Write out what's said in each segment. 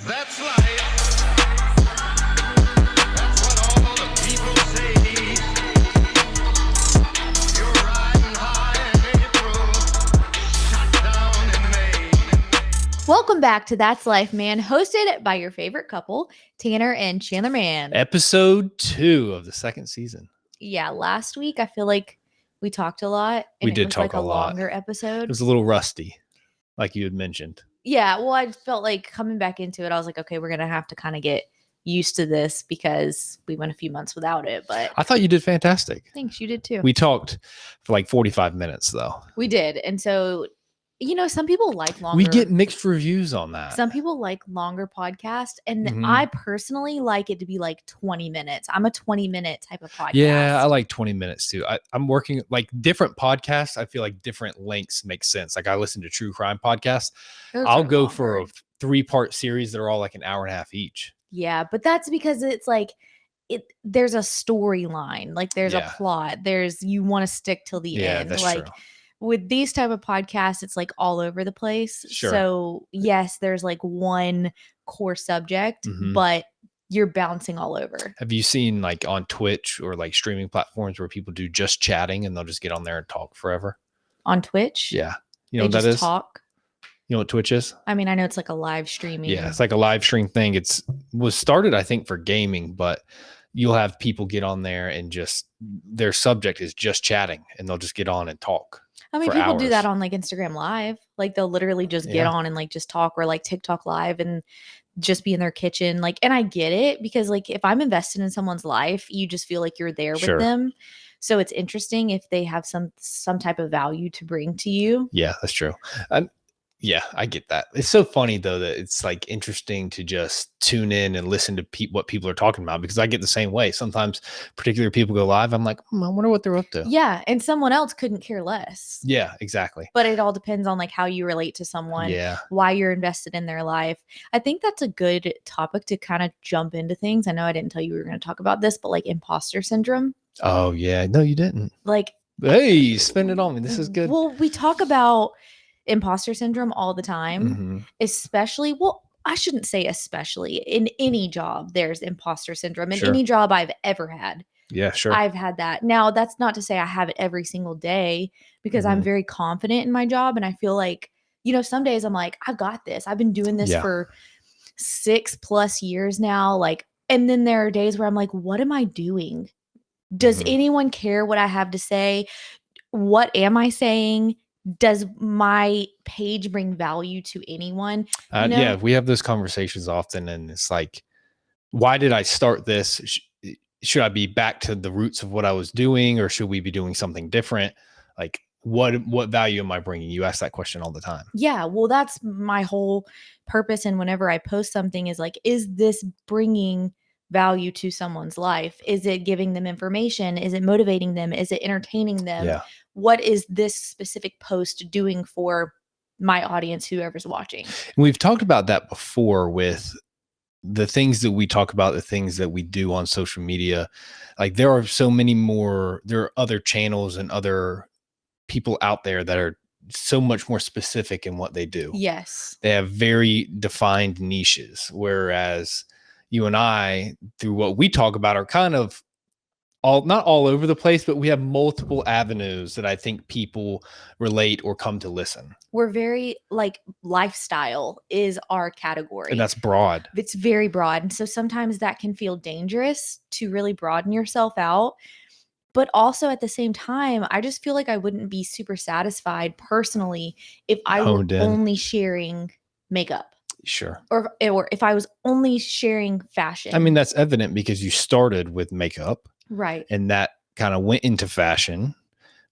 That's life. That's what all the people say. You're riding high in April, shot down in May. Welcome back to That's Life, Man, hosted by your favorite couple, Tanner and Chandler Man. Episode 2 of the second season. Yeah, last week I feel like we talked a lot. And We did it was talk like a lot. longer episode. It was a little rusty, like you had mentioned. Yeah, well, I felt like coming back into it, I was like, okay, we're going to have to kind of get used to this because we went a few months without it. But I thought you did fantastic. thanks, you did too. We talked for like 45 minutes, though. We did. And so, you know, some people like longer. We get mixed reviews on that. Some people like longer podcasts, and Mhm. I personally like it to be like 20 minutes. I'm a 20-minute type of podcast. Yeah, I like 20 minutes too. I'm working like different podcasts. I feel like different lengths make sense. Like I listen to true crime podcasts. Those I'll are go longer. for a 3-part series that are all like an hour and a half each. Yeah, but that's because it's like there's a storyline, like there's Yeah. a plot. You want to stick till the Yeah, end. that's Like true. with these type of podcasts, it's like all over the place. Sure. So yes, there's like one core subject, Mhm. but you're bouncing all over. Have you seen like on Twitch or like streaming platforms where people do just chatting and they'll just get on there and talk forever? On Twitch, Yeah. You know they what that just is? talk. You know what Twitch is? I mean, I know it's like a live streaming. Yeah, it's like a live stream thing. Was started, I think, for gaming, but you'll have people get on there and just their subject is just chatting and they'll just get on and talk. I mean, for people do that hours. on like Instagram Live. Like they'll literally just get Yeah. on and like just talk, or like TikTok Live and just be in their kitchen. Like, and I get it because like if I'm invested in someone's life, you just feel like you're there Sure. with them. So it's interesting if they have some type of value to bring to you. Yeah, that's true. Yeah, I get that. It's so funny though that it's like interesting to just tune in and listen to what people are talking about, because I get the same way. Sometimes particular people go live. I'm like, I wonder what they're up to. Yeah, and someone else couldn't care less. Yeah, exactly. But it all depends on like how you relate to someone, Yeah. why you're invested in their life. I think that's a good topic to kind of jump into things. I know I didn't tell you we were going to talk about this, but like imposter syndrome. Oh yeah. No, you didn't. Like, Hey, spin it on me. This is good. well, we talk about imposter syndrome all the time, Mhm. especially, well, I shouldn't say especially, in any job, there's imposter syndrome. In Sure. any job I've ever had, Yeah, sure. I've had that. Now, that's not to say I have it every single day, because I'm Mhm. very confident in my job. And I feel like, you know, some days I'm like, I've got this. I've been doing this Yeah. for 6+ years now. Like, and then there are days where I'm like, what am I doing? Does Mhm. anyone care what I have to say? What am I saying? Does my page bring value to anyone? You know? Yeah, we have those conversations often, and it's like, why did I start this? Should I be back to the roots of what I was doing, or should we be doing something different? Like, what value am I bringing? You ask that question all the time. Yeah, well, that's my whole purpose. And whenever I post something, is like, is this bringing value to someone's life? Is it giving them information? Is it motivating them? Is it entertaining them? Yeah. What is this specific post doing for my audience, whoever's watching? And we've talked about that before with the things that we talk about, the things that we do on social media. Like there are so many more, there are other channels and other people out there that are so much more specific in what they do. Yes. They have very defined niches, whereas you and I, through what we talk about, are kind of not all over the place, but we have multiple avenues that I think people relate or come to listen. We're very like, lifestyle is our category. And that's broad. It's very broad. And so sometimes that can feel dangerous to really broaden yourself out. But also at the same time, I just feel like I wouldn't be super satisfied personally if I were Honed in. only sharing makeup, Sure. or if I was only sharing fashion. I mean, that's evident because you started with makeup, right. and that kind of went into fashion,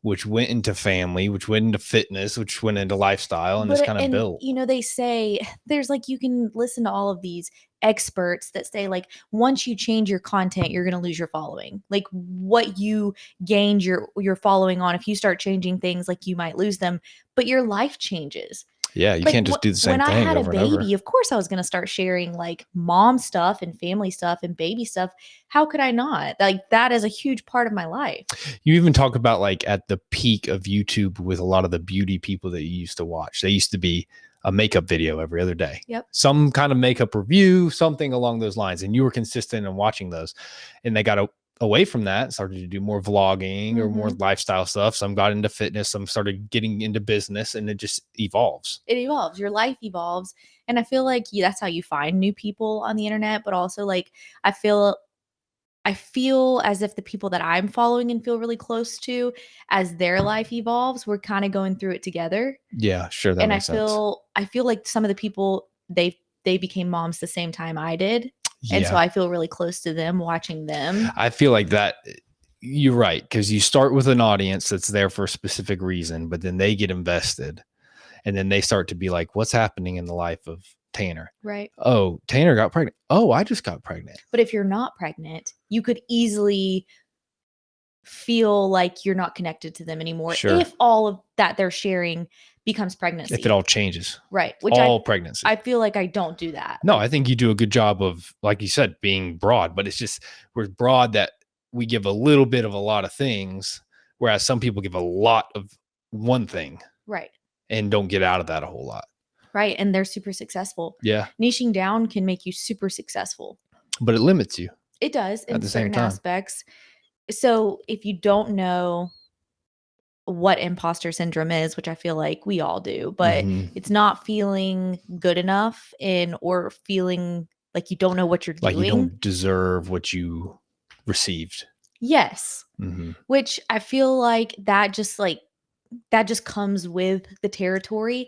which went into family, which went into fitness, which went into lifestyle, and it's kind of built. You know, they say there's like, you can listen to all of these experts that say like, once you change your content, you're going to lose your following. Like what you gained your following on, if you start changing things, like you might lose them, but your life changes. Yeah, you Like, can't just do the same when thing I had over a and over. baby, of course I was going to start sharing like mom stuff and family stuff and baby stuff. How could I not? Like that is a huge part of my life. You even talk about like at the peak of YouTube with a lot of the beauty people that you used to watch. They used to be a makeup video every other day. Yep. Some kind of makeup review, something along those lines. And you were consistent in watching those. And they got away from that, started to do more vlogging or more lifestyle stuff. Some got into fitness, some started getting into business, and it just evolves. It evolves. Your life evolves. And I feel like that's how you find new people on the internet. But also, like, I feel as if the people that I'm following and feel really close to, as their life evolves, we're kind of going through it together. Yeah, sure. That And makes sense. I feel like some of the people, they became moms the same time I did. And so Yeah. I feel really close to them, watching them. I feel like that you're right, because you start with an audience that's there for a specific reason, but then they get invested, and then they start to be like, what's happening in the life of Tanner? Right. Oh, Tanner got pregnant. Oh, I just got pregnant. But if you're not pregnant, you could easily feel like you're not connected to them anymore. Sure. If all of that they're sharing becomes pregnancy. If it all changes. Right. Which all pregnancy. I feel like I don't do that. No, I think you do a good job of, like you said, being broad, but it's just, we're broad that we give a little bit of a lot of things, whereas some people give a lot of one thing. Right. And don't get out of that a whole lot. Right. And they're super successful. Yeah. Niching down can make you super successful. But it limits you. It does in at the same certain time. aspects. So if you don't know what imposter syndrome is, which I feel like we all do, but it's not feeling good enough or feeling like you don't know what you're Like doing. you don't deserve what you received. Yes. Which I feel like that just comes with the territory.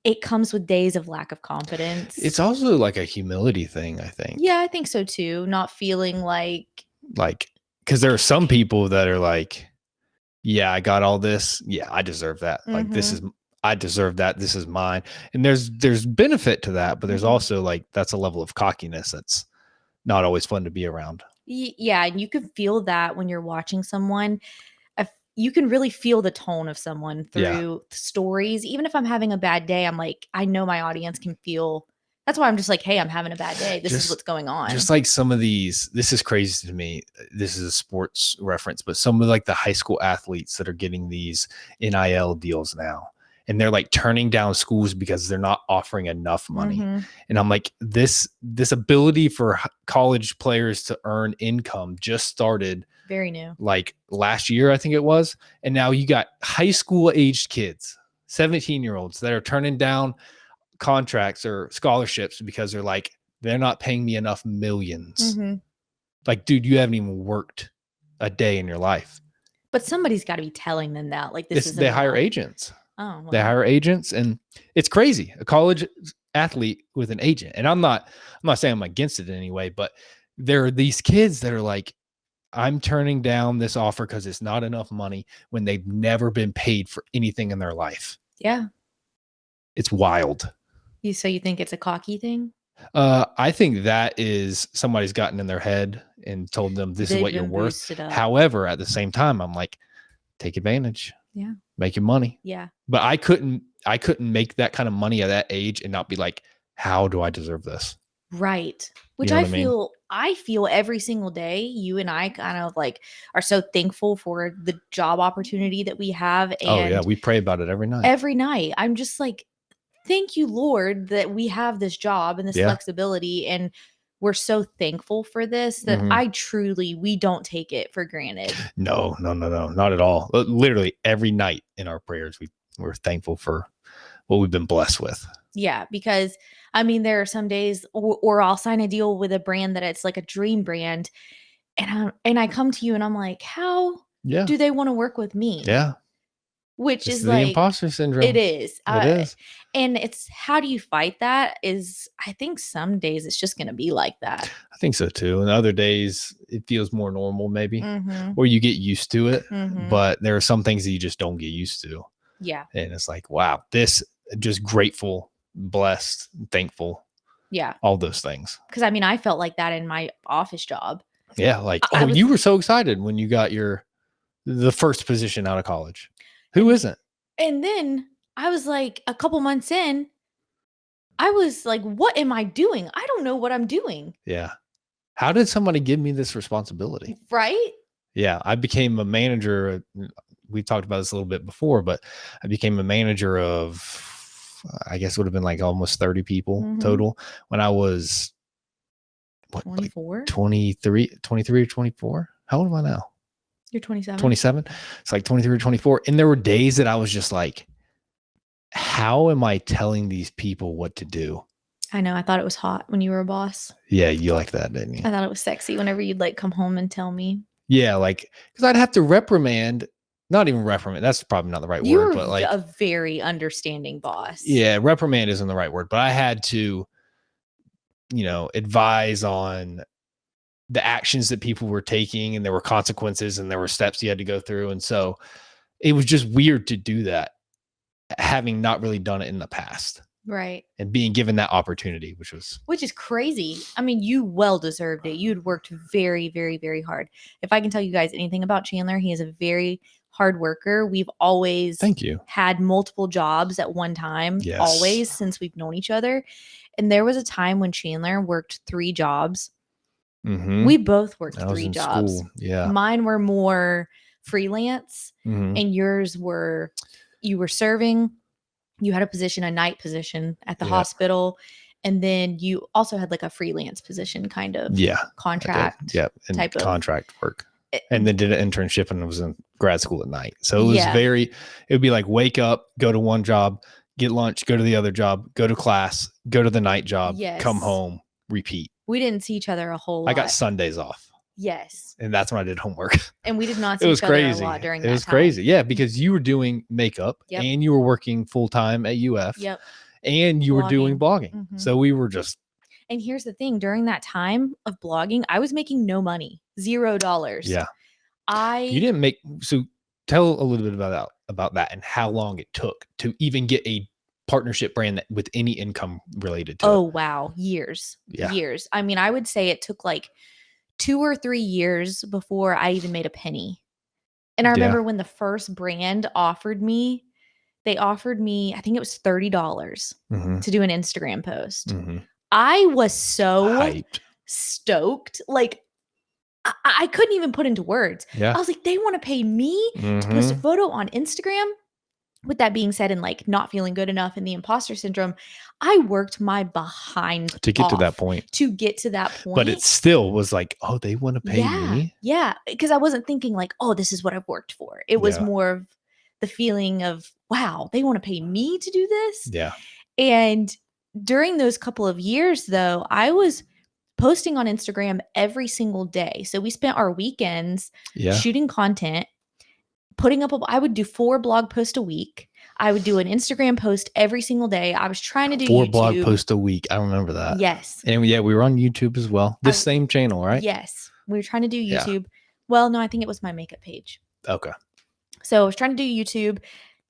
It comes with days of lack of confidence. It's also like a humility thing, I think. Yeah, I think so too. Not feeling like, because there are some people that are like, yeah, I got all this. Yeah, I deserve that. Like I deserve that. This is mine. And there's benefit to that, but there's also like, that's a level of cockiness that's not always fun to be around. Yeah. And you can feel that when you're watching someone. You can really feel the tone of someone through stories. Even if I'm having a bad day, I'm like, I know my audience can feel. That's why I'm just like, hey, I'm having a bad day. This is what's going on. Just like some of these, this is crazy to me. This is a sports reference, but some of like the high school athletes that are getting these NIL deals now, and they're like turning down schools because they're not offering enough money. And I'm like, this ability for college players to earn income just started very new, like last year, I think it was. And now you got high school aged kids, 17-year-olds that are turning down contracts or scholarships because they're like, they're not paying me enough millions. Like, dude, you haven't even worked a day in your life. But somebody's got to be telling them that. Like, they hire agents. Oh, well. They hire agents, and it's crazy. A college athlete with an agent. And I'm not saying I'm against it in any way, but there are these kids that are like, I'm turning down this offer because it's not enough money when they've never been paid for anything in their life. Yeah. It's wild. So you think it's a cocky thing? I think that is somebody's gotten in their head and told them this is what you're worth. However, at the same time, I'm like, take advantage. Yeah. Make your money. Yeah. But I couldn't make that kind of money at that age and not be like, how do I deserve this? Right. Which you know I feel every single day. You and I kind of like are so thankful for the job opportunity that we have. And we pray about it every night. Every night. I'm just like, thank you, Lord, that we have this job and this flexibility. And we're so thankful for this that we don't take it for granted. No, not at all. Literally every night in our prayers, we're thankful for what we've been blessed with. Yeah, because I mean, there are some days, or I'll sign a deal with a brand that it's like a dream brand, and I come to you and I'm like, how do they want to work with me? Yeah, which is the like imposter syndrome. It is. It is, and it's how do you fight that? I think some days it's just going to be like that. I think so too, and other days it feels more normal, maybe, or you get used to it. But there are some things that you just don't get used to. Yeah, and it's like, wow, this just grateful. Blessed, thankful, all those things. Because I mean, I felt like that in my office job. Yeah, like you were so excited when you got the first position out of college. Who isn't? And then I was like, a couple months in, I was like, "What am I doing? I don't know what I'm doing." Yeah, how did somebody give me this responsibility? Right? Yeah, I became a manager. We talked about this a little bit before, but I became a manager of I guess it would have been like almost 30 people Mhm. total when I was what, like 24. 23 or 24. How old am I now? You're 27. 27. It's like 23 or 24. And there were days that I was just like, how am I telling these people what to do? I know. I thought it was hot when you were a boss. Yeah, you like that, didn't you? I thought it was sexy whenever you'd like come home and tell me. Yeah, like, because I'd have to reprimand, not even reprimand. That's probably not the right You word, were but like, a very understanding boss. yeah, reprimand isn't the right word, but I had to, advise on the actions that people were taking, and there were consequences and there were steps you had to go through. And so it was just weird to do that, having not really done it in the past Right. and being given that opportunity, Which is crazy. I mean, you well deserved it. You'd worked very, very, very hard. If I can tell you guys anything about Chandler, he is a very hard worker. We've always thank you. had multiple jobs at one time, Yes. always since we've known each other. And there was a time when Chandler worked 3 jobs. Mm-hmm. We both worked I was 3 in jobs. school. Yeah. Mine were more freelance, Mhm. and yours were, you were serving. You had a position, a night position at the Yeah. hospital. And then you also had like a freelance position kind of Yeah. contract. Yep. And type of- contract work. It- And then did an internship and was in grad school at night. So it was Yeah. it would be like wake up, go to one job, get lunch, go to the other job, go to class, go to the night job, come Yes. home, repeat. We didn't see each other a whole lot. I got Sundays off. Yes. And that's when I did homework. And we did not It see was each other crazy. a lot during that It was time. crazy. Yeah, because you were doing makeup Yep. and you were working full time at UF. Yep. And you were doing blogging. Mhm. So we were just And here's the thing, during that time of blogging, I was making no money. $0. yeah. You You didn't make so tell a little bit about that and how long it took to even get a partnership brand that with any income related to Oh it. wow, years. Yeah. Years. I mean, I would say it took like 2 or 3 years before I even made a penny. And I Yeah. remember when the first brand offered me, I think it was $30 Mhm. to do an Instagram post. Mhm. I was so Hyped. stoked. Like I couldn't even put into words. Yeah. I was like, they want to pay me to post a Mhm. photo on Instagram. With that being said, and like not feeling good enough in the imposter syndrome, I worked my behind To get to that off point. To get to that point. But it still was like, oh, they want to pay me. Yeah. Because I wasn't thinking like, oh, this is what I've worked for. It was Yeah. more of the feeling of, wow, they want to pay me to do this. Yeah. And during those couple of years, though, I was posting on Instagram every single day. So we spent our weekends Yeah. shooting content, putting up, I would do 4 blog posts a week. I would do an Instagram post every single day. I was trying to do 4 YouTube. blog posts a week. I remember that. Yes. And yeah, we were on YouTube as well. This same channel, right? Yes. We were trying to do Yeah. YouTube. Well, no, I think it was my makeup page. Okay. So I was trying to do YouTube.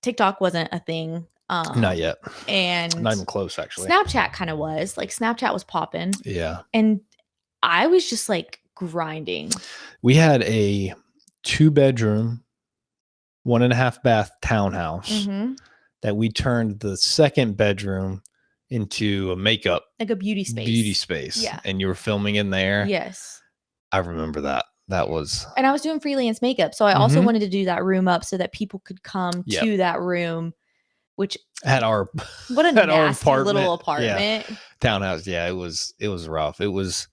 TikTok wasn't a thing. Not yet. And Not even close, actually. Snapchat kind of was. Like Snapchat was popping. Yeah. And I was just like grinding. We had a 2-bedroom, 1.5 bath townhouse Mm-hmm. that we turned the second bedroom into a makeup Like a beauty space. Yeah. And you were filming in there. Yes. I remember that. That was. And I was doing freelance makeup. So I also Mhm. wanted to do that room up so that people could come Yep. to that room, which Had our what a at our nasty little apartment. Yeah. apartment. Townhouse. Yeah, it was rough. It was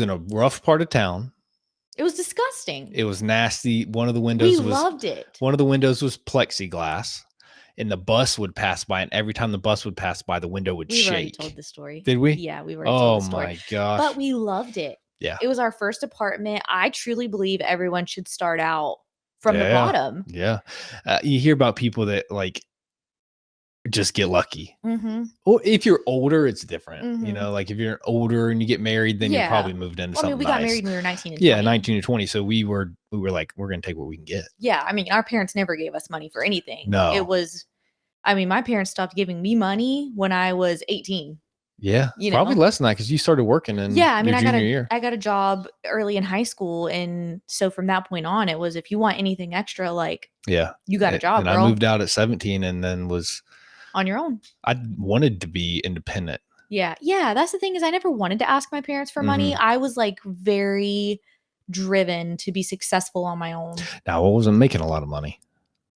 in a rough part of town. It was disgusting. It was nasty. One of the windows We loved it. One of the windows was plexiglass, and the bus would pass by, and every time the bus would pass by, the window would We've already shake. told the story. Did we? Yeah, we've already told the story. Oh my gosh. But we loved it. Yeah. It was our first apartment. I truly believe everyone should start out from the Yeah. bottom. Yeah. You hear about people that like just get lucky. Mm-hmm. Or if you're older, it's different. You Mhm. know, like if you're older and you get married, then you're Yeah. probably moved into I mean, something we got nice. married when we were 19 and Yeah, 20. 19 to 20. So we were like, we're gonna take what we can get. Yeah, I mean, our parents never gave us money for anything. No. It was, I mean, my parents stopped giving me money when I was 18. Yeah, You know? probably less than that because you started working in Yeah, I mean, your I junior year. got a job early in high school, and so from that point on, it was if you want anything extra, like Yeah, you got a job, and girl, I moved out at 17, and then on your own. I wanted to be independent. Yeah, that's the thing is I never wanted to ask my parents for money. Mm-hmm. I was like very driven to be successful on my own. Now I wasn't making a lot of money.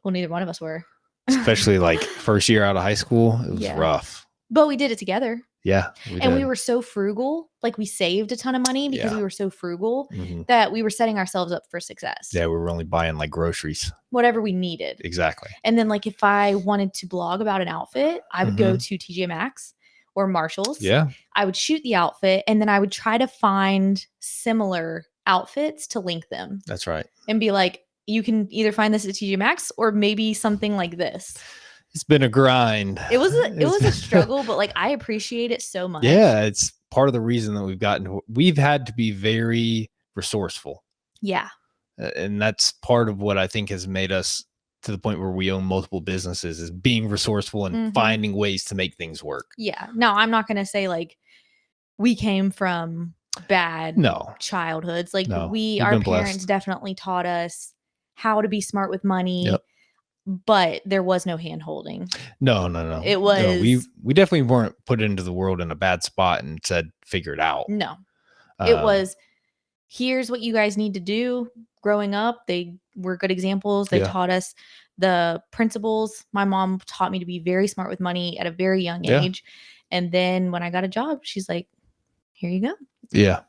Well, neither one of us were. especially like first year out of high school. It was Yeah. rough. But we did it together. Yeah. And we were so frugal, like we saved a ton of money because Yeah. we were so frugal Mhm. that we were setting ourselves up for success. Yeah, we were only buying like groceries. Whatever we needed. Exactly. And then like if I wanted to blog about an outfit, I would go Mhm. to TJ Maxx or Marshalls. Yeah. I would shoot the outfit and then I would try to find similar outfits to link them That's right. and be like, you can either find this at TJ Maxx or maybe something like this. It's been a grind. It was a struggle, but like I appreciate it so much. Yeah, it's part of the reason that we've had to be very resourceful. Yeah. And that's part of what I think has made us to the point where we own multiple businesses, is being resourceful and Mhm. finding ways to make things work. Yeah. No, I'm not going to say like we came from bad No. childhoods. Like No, we've our been parents blessed. definitely taught us how to be smart with money, Yep. but there was no hand holding. No. It No, was we definitely weren't put into the world in a bad spot and said, figure it out. no. It Um, was, here's what you guys need to do. Growing up, they were good examples. They Yeah. taught us the principles. My mom taught me to be very smart with money at a very young Yeah. age. And then when I got a job, she's like, here you go. Yeah.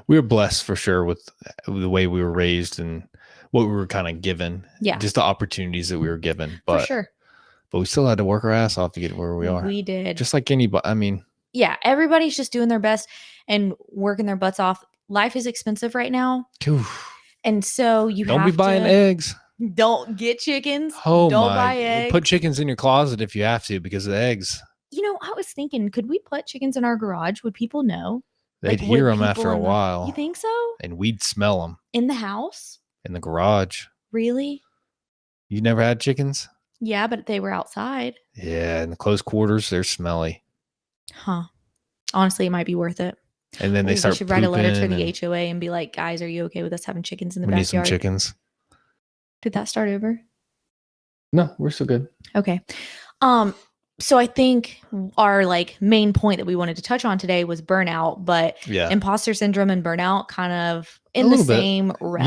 We were blessed for sure with the way we were raised and what we were kind of given. Yeah. Just the opportunities that we were given. For But sure. but we still had to work our ass off to get where we are. We did. Just like anybody. I mean, Yeah, everybody's just doing their best and working their butts off. Life is expensive right now. And so you don't have be buying to, eggs. Don't get chickens. Oh don't my! buy eggs. Put chickens in your closet if you have to, because of the eggs. You know, I was thinking, could we put chickens in our garage? Would people know? They'd Like, hear would them after people a in the- while, You think so? and we'd smell them In the house? in the garage. Really? You never had chickens? Yeah, but they were outside. Yeah, in the close quarters, they're smelly, Huh. Honestly, it might be worth it. and then they Ooh, start. We should write a letter to pooping the and HOA and be like, guys, are you okay with us having chickens in the We need some backyard? chickens. Did that start over? No, we're still good. Okay. So I think our like main point that we wanted to touch on today was burnout, but Yeah, imposter syndrome and burnout kind of in A the little bit. same realm.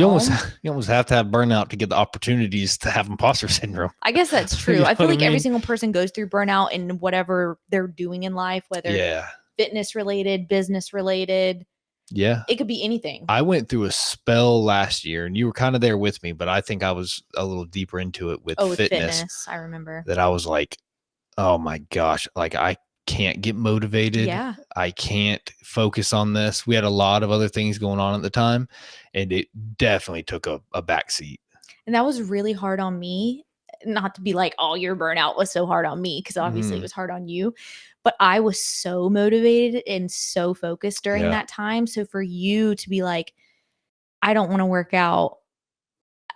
you almost have to have burnout to get the opportunities to have imposter syndrome. I guess that's You true. know I feel what I like every mean? single person goes through burnout in whatever they're doing in life, whether Yeah, fitness related, business related. yeah. It could be anything. I went through a spell last year, and you were kind of there with me, but I think I was a little deeper into it with With fitness. I remember. That I was like, oh my gosh, like I can't get motivated. Yeah. I can't focus on this. We had a lot of other things going on at the time, and it definitely took a backseat. And that was really hard on me. Not to be like, oh, your burnout was so hard on me, because obviously Mhm. it was hard on you. But I was so motivated and so focused during Yeah. that time. So for you to be like, I don't want to work out.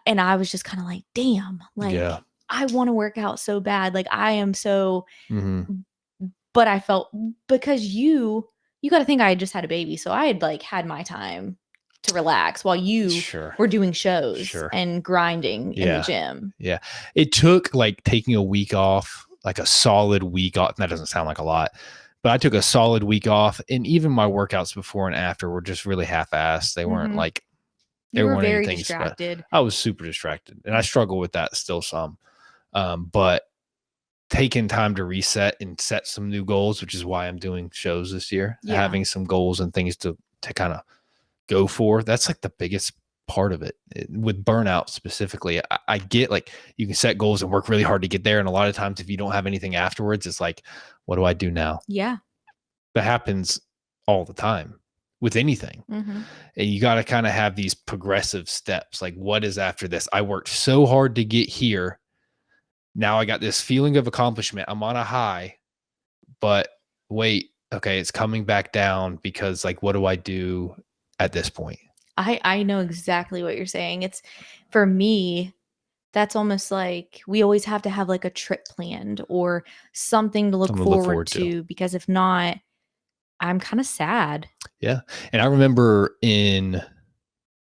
And I was just kind of like, damn, like Yeah. I want to work out so bad. Like I am so, Mhm. but I felt, because you got to think I had just had a baby. So I had like had my time to relax while you Sure. were doing shows Sure. and grinding in Yeah. the gym. It took like taking a week off, like a solid week off. That doesn't sound like a lot, but I took a solid week off, and even my workouts before and after were just really half-assed. They weren't Mhm. like You were weren't very anything distracted. I was super distracted, and I struggle with that still some. But taking time to reset and set some new goals, which is why I'm doing shows this year, Yeah. having some goals and things to kind of go for. That's like the biggest part of it. With burnout specifically. I get like you can set goals and work really hard to get there. And a lot of times if you don't have anything afterwards, it's like, what do I do now? Yeah. That happens all the time with anything. Mhm. And you got to kind of have these progressive steps. Like, what is after this? I worked so hard to get here. Now I got this feeling of accomplishment. I'm on a high, but wait, okay, it's coming back down, because like, what do I do at this point? I know exactly what you're saying. It's, for me, that's almost like we always have to have like a trip planned or something to look Something to look forward forward to. to, because if not, I'm kind of sad. Yeah. And I remember in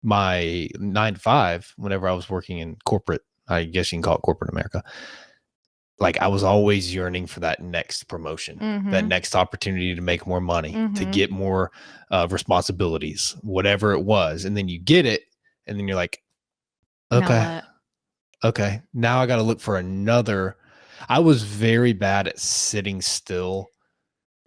my 9 to 5, whenever I was working in corporate, I guess you can call it corporate America, like I was always yearning for that next promotion, that Mhm. next opportunity to make more money, to Mhm. get more responsibilities, whatever it was. And then you get it, and then you're like, Now okay, what? okay, now I got to look for another I was very bad at sitting still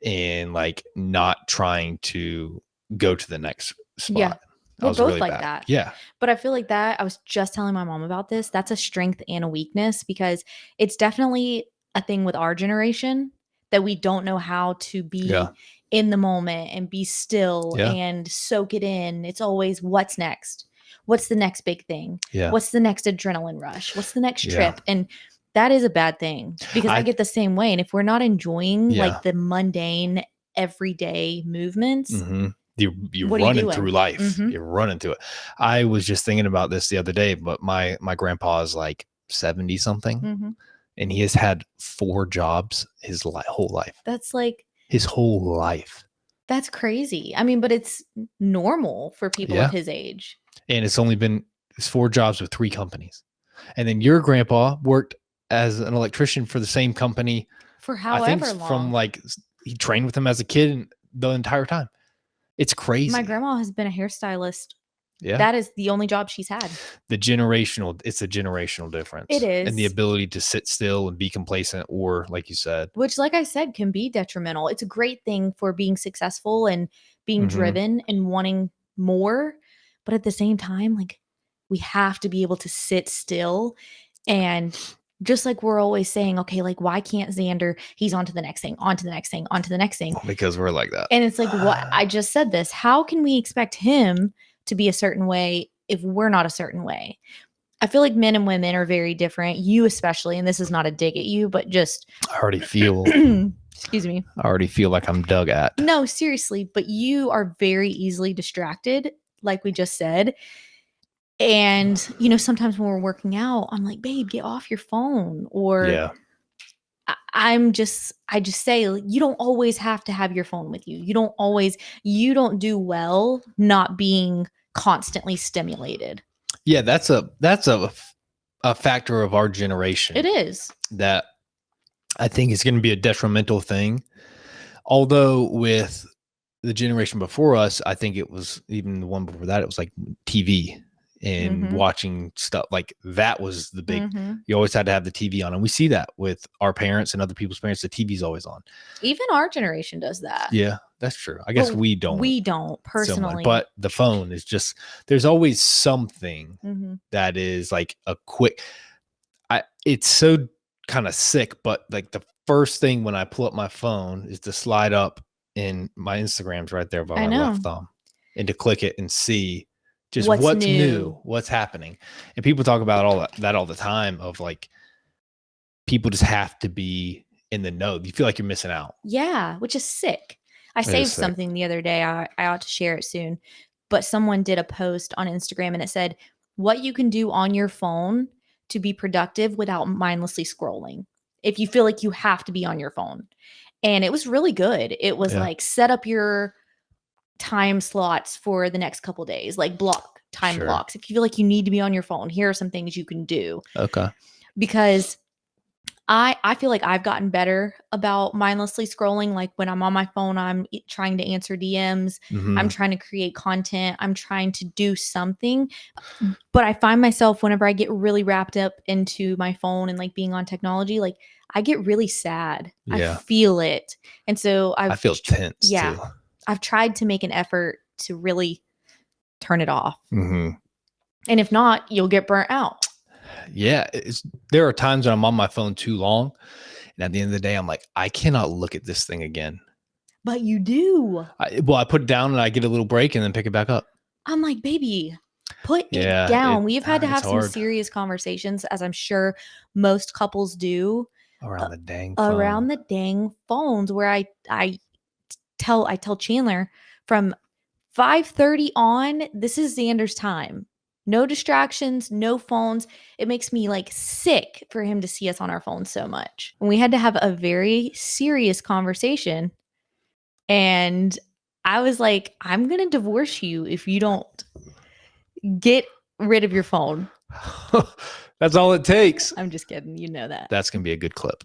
and like not trying to go to the next Yeah. spot. I We're was both really like bad. that. Yeah. But I feel like that I was just telling my mom about this. That's a strength and a weakness because it's definitely a thing with our generation that we don't know how to Yeah. be in the moment and be still Yeah. and soak it in. It's always what's next? What's the next big thing? Yeah. What's the next adrenaline rush? What's the next Yeah. trip? And that is a bad thing because I get the same way. And if we're not enjoying Yeah. like the mundane everyday movements, Mm-hmm. You're what are you running doing? through life. Mhm. You're running through it. I was just thinking about this the other day, but my grandpa is like 70 something, Mhm. and he has had 4 jobs his whole life. That's like His whole life. that's crazy. I mean, but it's normal for people Yeah. of his age. And it's 4 jobs with 3 companies. And then your grandpa worked as an electrician for the same company. For I think however long. from like he trained with him as a kid and the entire time. It's crazy. My grandma has been a hairstylist. Yeah. That is the only job she's had. It's a generational difference. It And the is. ability to sit still and be complacent, or like you said. Which, like I said, can be detrimental. It's a great thing for being successful and being Mhm. driven and wanting more. But at the same time, like we have to be able to sit still. And just like we're always saying, okay, like why can't Xander? He's on to the next thing, on to the next thing, on to the next thing. Because we're like that. And it's like, what I just said this. How can we expect him to be a certain way if we're not a certain way? I feel like men and women are very different. You especially, and this is not a dig at you, but just I already feel excuse me. like I'm dug at. No, seriously, but you are very easily distracted, like we just said. And sometimes when we're working out, I'm like, babe, get off your phone. Or Yeah. I just say, like, you don't always have to have your phone with you. You don't do well not being constantly stimulated. Yeah, that's a factor of our generation. It is. That I think is going to be a detrimental thing. Although with the generation before us, I think it was even the one before that, it was like TV and watching stuff like that was the big, you always had to have the TV on. And we see that with our parents and other people's parents, the TV's always on. Even our generation does that. Yeah, that's true. I guess we don't. We don't personally. But the phone is just, there's always something that is like a quick, it's so kind of sick, but like the first thing when I pull up my phone is to slide up in my Instagram's right there by my left thumb and to click it and see just what's new, what's happening. And people talk about that all the time of like, people just have to be in the know. You feel like you're missing out. Yeah, which is sick. I saved something the other day. I ought to share it soon. But someone did a post on Instagram and it said, what you can do on your phone to be productive without mindlessly scrolling. If you feel like you have to be on your phone. And it was really good. It was like, set up your time slots for the next couple days, like block time blocks. If you feel like you need to be on your phone, here are some things you can do. Okay. Because I feel like I've gotten better about mindlessly scrolling. Like when I'm on my phone, I'm trying to answer DMs. I'm trying to create content. I'm trying to do something. But I find myself whenever I get really wrapped up into my phone and like being on technology, like I get really sad. Yeah. I feel it. And so I feel tense too. I've tried to make an effort to really turn it off. And if not, you'll get burnt out. Yeah. There are times when I'm on my phone too long. And at the end of the day, I'm like, I cannot look at this thing again. But you do. I put it down and I get a little break and then pick it back up. I'm like, baby, put it down. We've had to have some serious conversations, as I'm sure most couples do. Around the dang phones, where I tell Chandler from 5:30 on, this is Xander's time. No distractions, no phones. It makes me like sick for him to see us on our phones so much. And we had to have a very serious conversation. And I was like, I'm going to divorce you if you don't get rid of your phone. That's all it takes. I'm just kidding. You know that. That's going to be a good clip.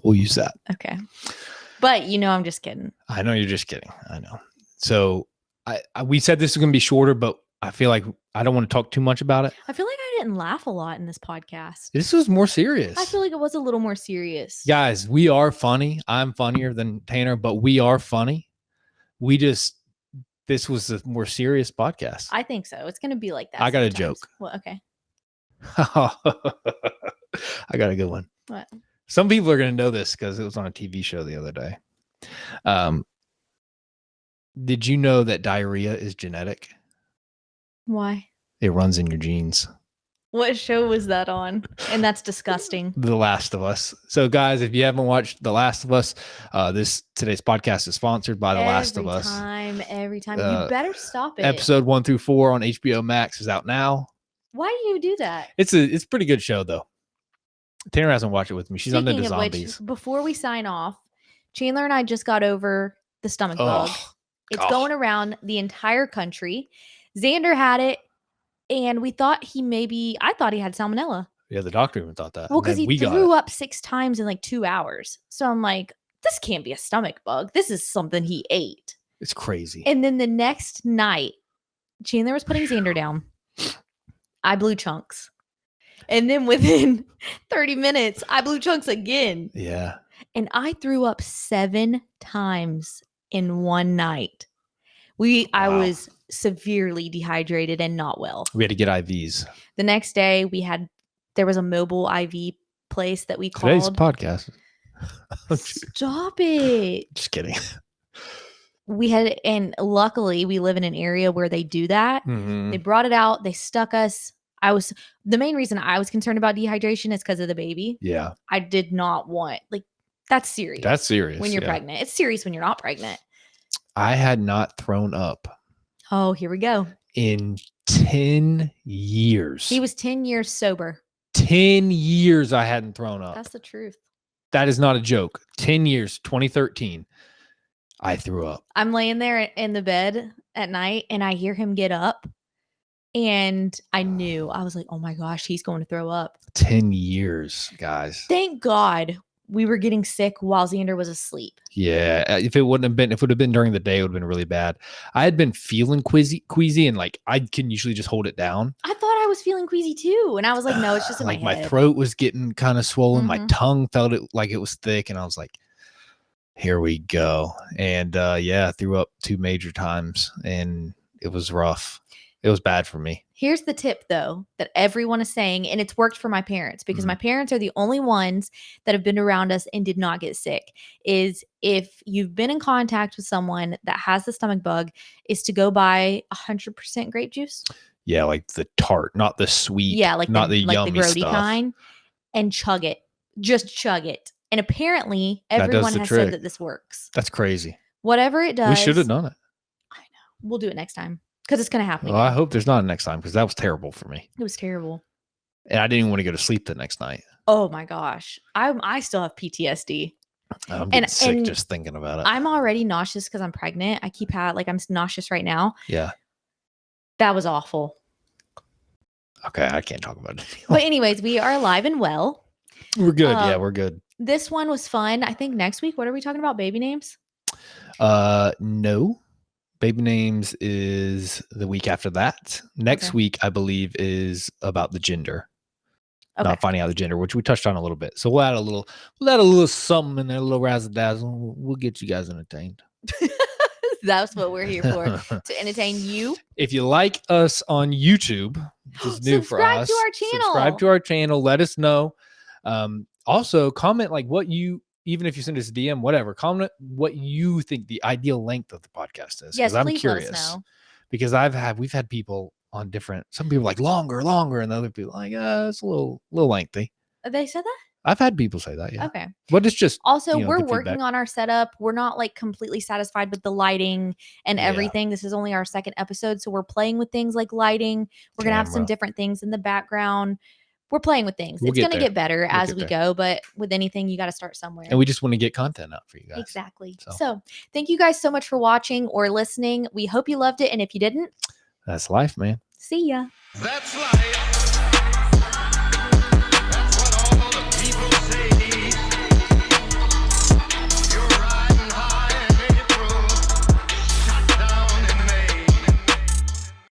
We'll use that. Okay. But I'm just kidding. I know you're just kidding. I know. So we said this is going to be shorter, but I feel like I don't want to talk too much about it. I feel like I didn't laugh a lot in this podcast. This was more serious. I feel like it was a little more serious. Guys, we are funny. I'm funnier than Tanner, but we are funny. This was a more serious podcast. I think so. It's going to be like that. I got a sometimes. joke. Well, okay. I got a good one. What? Some people are going to know this because it was on a TV show the other day. Did you know that diarrhea is genetic? Why? It runs in your genes. What show was that on? And that's disgusting. The Last of Us. So, guys, if you haven't watched The Last of Us, today's podcast is sponsored by The Last of Us. Every time. You better stop it. Episode 1 through 4 on HBO Max is out now. Why do you do that? It's a pretty good show, though. Tanner hasn't watched it with me. She's Speaking into of zombies. which, before we sign off, Chandler and I just got over the stomach bug. It's gosh. going around the entire country. Xander had it, and I thought he had salmonella. Yeah, the doctor even thought that. Well, And then because he threw up 6 times in like 2 hours. So I'm like, this can't be a stomach bug. This is something he ate. It's crazy. And then the next night, Chandler was putting Xander down. I blew chunks. And then within 30 minutes, I blew chunks again. Yeah. And I threw up 7 times in one night. I Wow. was severely dehydrated and not well. We had to get IVs. The next day there was a mobile IV place that we Today's called. podcast. Stop it. Just kidding. And luckily we live in an area where they do that. Mhm. They brought it out. They stuck us. The main reason I was concerned about dehydration is because of the baby. Yeah. I did not want, that's serious. That's serious. when you're yeah. pregnant. It's serious when you're not pregnant. I had not thrown up Oh, here we go. in 10 years. He was 10 years sober. 10 years I hadn't thrown up. That's the truth. That is not a joke. 10 years, 2013, I threw up. I'm laying there in the bed at night and I hear him get up. And I was like, oh my gosh, he's going to throw up. 10 years, guys. Thank God we were getting sick while Xander was asleep. Yeah. If it would have been during the day, it would have been really bad. I had been feeling queasy and I can usually just hold it down. I thought I was feeling queasy too. And I was like, no, it's just in my head. My throat was getting kind of swollen. My Mhm. tongue felt it like it was thick. And I was like, here we go. And I threw up 2 major times and it was rough. It was bad for me. Here's the tip, though, that everyone is saying, and it's worked for my parents because my parents are the only ones that have been around us and did not get sick, is if you've been in contact with someone that has the stomach bug, is to go buy 100% grape juice. Yeah, like the tart, not the sweet. Yeah, not the yummy grody stuff. kind, and chug it. Just chug it. And apparently, That does everyone the has trick. said that this works. That's crazy. Whatever it does. We should have done it. I know. We'll do it next time because it's going to happen Well, I again. hope there's not a next time because that was terrible for me. It was terrible. And I didn't even want to go to sleep the next night. Oh my gosh. I still have PTSD. I'm getting sick and just thinking about it. I'm already nauseous because I'm pregnant. I'm nauseous right now. Yeah. That was awful. Okay, I can't talk about it anymore. But anyways, we are alive and well. We're good. Yeah, we're good. This one was fun. I think next week, what are we talking about? Baby names? No. Baby names is the week after that. Next week, I believe, is about the gender. Okay. Not finding out the gender, which we touched on a little bit. So we'll add a little something in there, a little razzle dazzle. We'll get you guys entertained. That's what we're here for, to entertain you. If you like us on YouTube, which is new for Subscribe us, to our channel. subscribe to our channel. Let us know. Also, comment even if you send us a DM, whatever, comment what you think the ideal length of the podcast is. Yes, I'm please curious. let us know. Because we've had people on some people like longer, and other people like, it's a little lengthy. They said that? I've had people say that, yeah. Okay. But it's just Also, we're good working feedback. on our setup. We're not completely satisfied with the lighting and Yeah. everything. This is only our second episode, so we're playing with things like lighting. We're going to have some Camera. different things in the background. We're playing with things. We'll It's get going to there. get better We'll as get we there. go, but with anything, you got to start somewhere. And we just want to get content out for you guys. Exactly. So. So thank you guys so much for watching or listening. We hope you loved it. And if you didn't, That's life, man. see ya. That's life.